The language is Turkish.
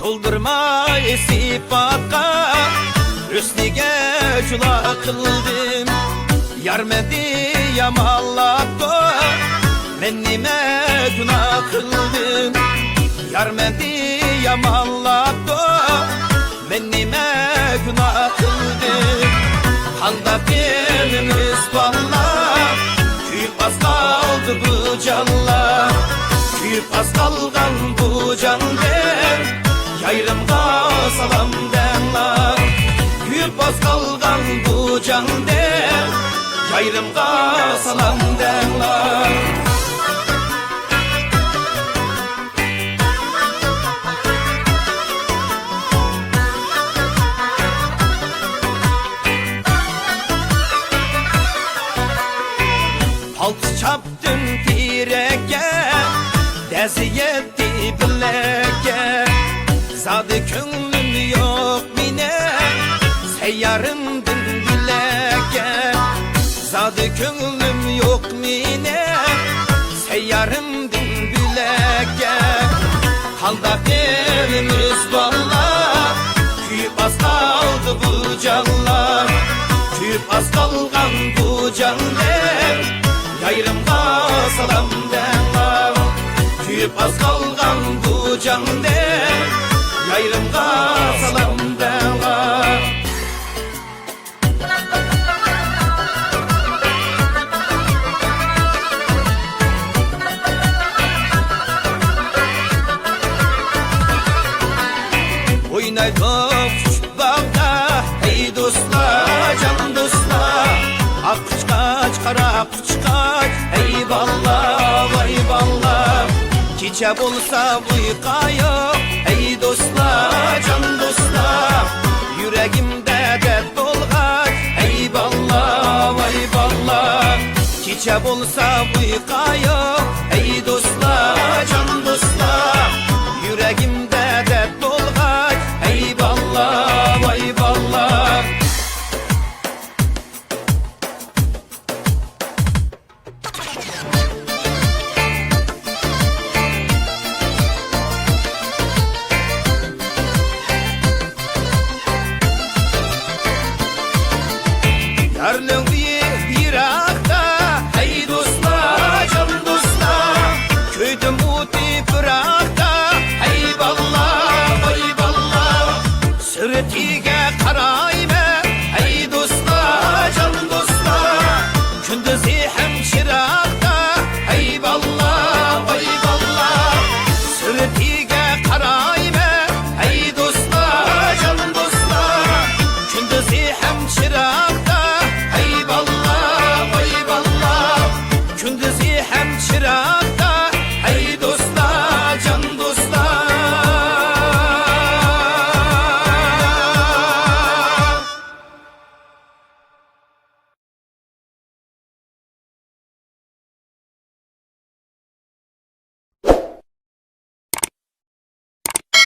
Toldurma sifatka Hüsnige cula kıldım Yar mediyem Allah'ta Men nime günah kıldım Yar mediyem Allah'ta Men nime günah kıldım Handa birimiz vallah Kuyup az kaldı bu canlar Kuyup az kalgan bu canlar Yayrımga salam denler Kuyup az kalgan bu canlar Yayrımga salam denler Alt çaptım direke Dezi yetti bileke Zadı könlüm yok mine Seyyarımdın bileke Zadı könlüm yok mine Seyyarımdın bileke Halda birimiz valla Kuyup az kaldı bu canlar Kuyup az kalgan bu canlar Yayrımga salam denler Kuyup az kalgan bu canlar Yayrımga salam denler Oynaydık küçük bağda Ey dostlar, can dostlar Ak kıçkaç, kara kıçkaç Eyvallah, eyvallah Çiçek olsa uyka yok Ey dostlar, can dostlar Yüreğimde dert dolgaç Eyvallah, eyvallah Çiçek olsa uyka yok